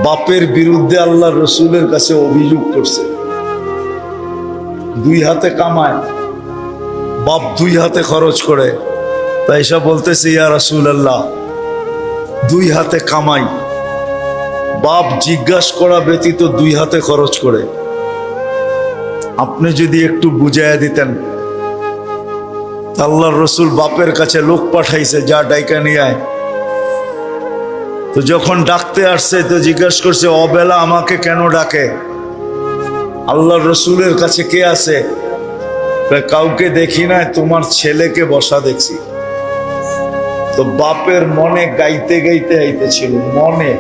বাপের বিরুদ্ধে আল্লাহ রসুলের কাছে অভিযোগ করছে, দুই হাতে কামায়, বাপ দুই হাতে খরচ করে। তাই সব বলতেছে, ইয়া রাসূলুল্লাহ, দুই হাতে কামাই, বাপ জিজ্ঞাসা করা ব্যতীত দুই হাতে খরচ করে, আপনি যদি একটু বুঝাইয়া দিতেন। আল্লাহর রসুল বাপের কাছে লোক পাঠাইছে, যা ডাইকা নিয়ে আয়। তো যখন ডাকতে আসছে তো জিজ্ঞাসা করছে, অবেলা আমাকে কেন ডাকে? আল্লাহর রসুলের কাছে কে আছে? কাউকে দেখি না, তোমার ছেলেকে বসা দেখছি। তো বাপের মনে গাইতে গাইতে আইতেছিল, মনে,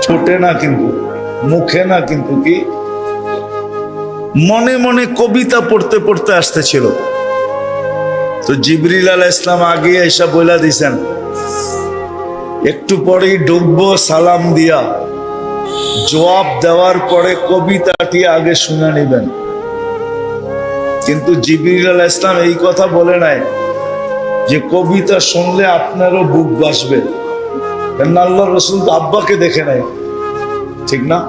ছোটে না কিন্তু, মুখে না কিন্তু, কি মনে মনে কবিতা পড়তে পড়তে আসতেছিল। তো জিবরিল আলাইহিস সালাম আগে এসে বইলা দিছেন, একটু পরেই ডুববো, সালাম দিয়া জবাব দেওয়ার পরে কবিতাটি আগে শুনে নিবেন। কিন্তু জিবরিল আলাইহিস সালাম এই কথা বলে নাই যে কবিতা শুনলে আপনারও বুক বাসবে। আল্লাহ রসুল তো আব্বাকে দেখে নাই, ঠিক না?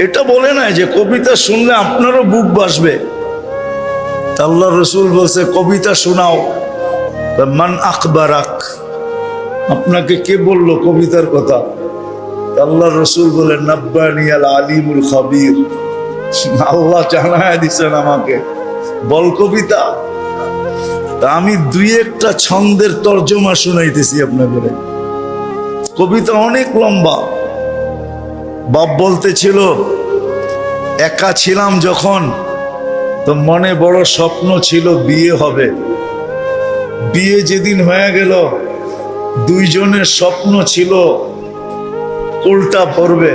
এটা বলে নাই যে কবিতা শুনলে আপনারও বুক বাসবে। আল্লাহ রসুল বলছে, কবিতা শোনাও। মান আখবারাক, আপনাকে কে বললো কবিতার কথা? আল্লাহ রসুল বলে, নাব্বানি আল আলিমুল খাবির, আল্লাহ জানায়া দিছেন আমাকে, বল কবিতা। তা আমি দুই একটা ছন্দের তর্জমা শুনাইতেছি আপনাদের। কবিতা অনেক লম্বা। বাপ বলতেছিল, একা ছিলাম যখন, তো মনে বড় স্বপ্ন ছিল বিয়ে হবে। বিয়ে যেদিন হয়ে গেল, দুইজনের স্বপ্ন ছিল উল্টা পড়বে।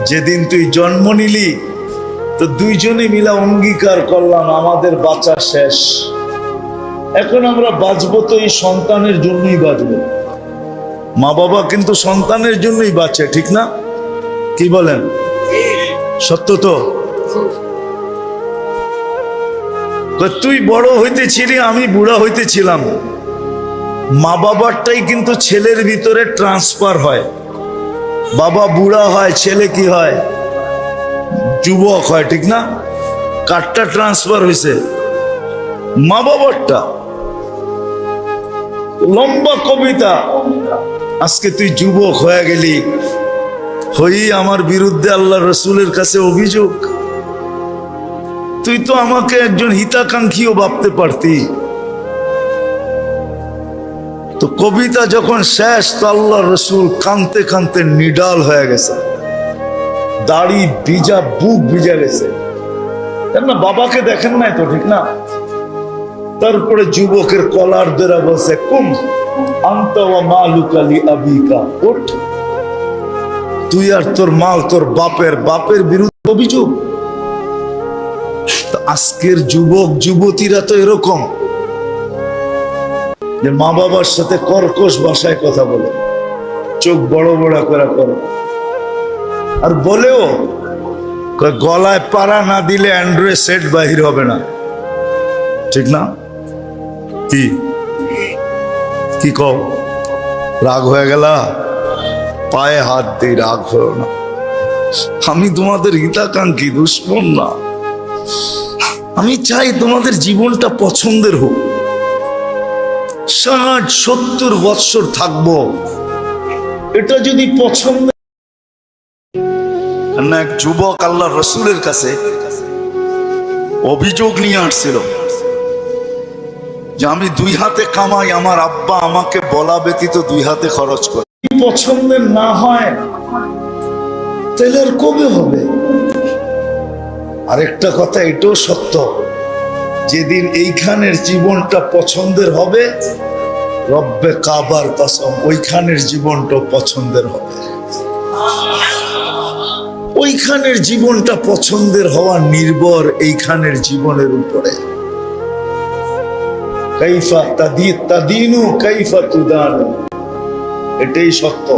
যেদিন তুই জন্ম নিলি, তো দুইজনে মিলা অঙ্গীকার করলাম আমাদের বাঁচা শেষ। এখন আমরা বাঁচবো তো এই সন্তানের জন্যই বাঁচবো। মা বাবা কিন্তু সন্তানের জন্যই বাঁচে, ঠিক না? কি বলেন? সত্য তো? তুই বড় হইতেছিলি, আমি বুড়া হইতেছিলাম। মা বাবারটাই কিন্তু ছেলের ভিতরে ট্রান্সফার হয়। বাবা বুড়া হয়, ছেলে কি হয়? যুবক হয়, ঠিক না? কারটা ট্রান্সফার হয়েছে? মা বাবারটা। লম্বা কবিতা। আজকে তুই যুবক হয়ে গেলি, হই আমার বিরুদ্ধে আল্লাহ রসুলের কাছে অভিযোগ। তুই তো আমাকে একজন হিতাকাঙ্ক্ষীও ভাবতে পারতি। তো কবিতা যখন শেষ, তো আল্লাহ রসুল কানতে কানতে নিডাল হয়ে গেছে, দাড়ি ভিজা, বুক ভিজা গেছে। কেননা বাবাকে দেখেন নাই তো, ঠিক না? তারপরে যুবকের কলার ধরে বলছে, কুম আনতা ওয়া মালুকা লি আবিকা, ওঠ, তুই আর তোর মাল তোর বাপের বিরুদ্ধে অভিযোগ। আজকের যুবক যুবতীরা তো এরকম, যে মা বাবার সাথে কর্কশ ভাষায় কথা বলে, চোখ বড় বড় করে করে, আর বলেও গলায় পাড়া না দিলে অ্যান্ড্রয়েড সেট বাহির হবে না, ঠিক না? কি কি কও? রাগ হয়ে গেল? পায়ে হাত দিয়ে রাগ হলো না। আমি তোমাদের হিতাকাঙ্ক্ষী, দুশ্মন না। আমি চাই তোমাদের জীবনটা পছন্দের হোক। 60-70 বৎসর থাকবো, এটা যদি পছন্দ না। এক যুবক আল্লাহ রসুলের কাছে অভিযোগ নিয়ে আসছিল যে আমি দুই হাতে কামাই, আমার আব্বা আমাকে বলা ব্যতীত দুই হাতে খরচ করে। পছন্দের না হয় তাহলে আর কবে হবে? আরেকটা কথা এটাও সত্য, যেদিন এইখানের জীবনটা পছন্দের হবে, রব্বে কাবার কসম, ওইখানের জীবনটা পছন্দের হবে। ওইখানের জীবনটা পছন্দের হওয়া নির্ভর এইখানের জীবনের উপরে। কাইফা তাদিনু কাইফা তুদানু, এটাই সত্য।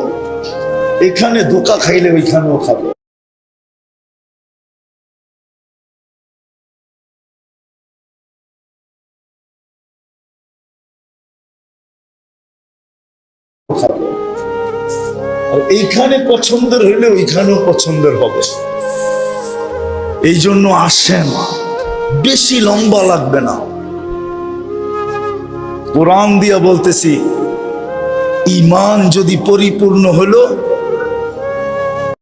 এখানে ধোঁকা খাইলে ওইখানেও খাবে। আর এইখানে পছন্দের হইলে ওইখানেও পছন্দের হবে। এই জন্য আসেন, বেশি লম্বা লাগবে না। কোরআন দিয়া বলতেছি, ঈমান যদি পরিপূর্ণ হলো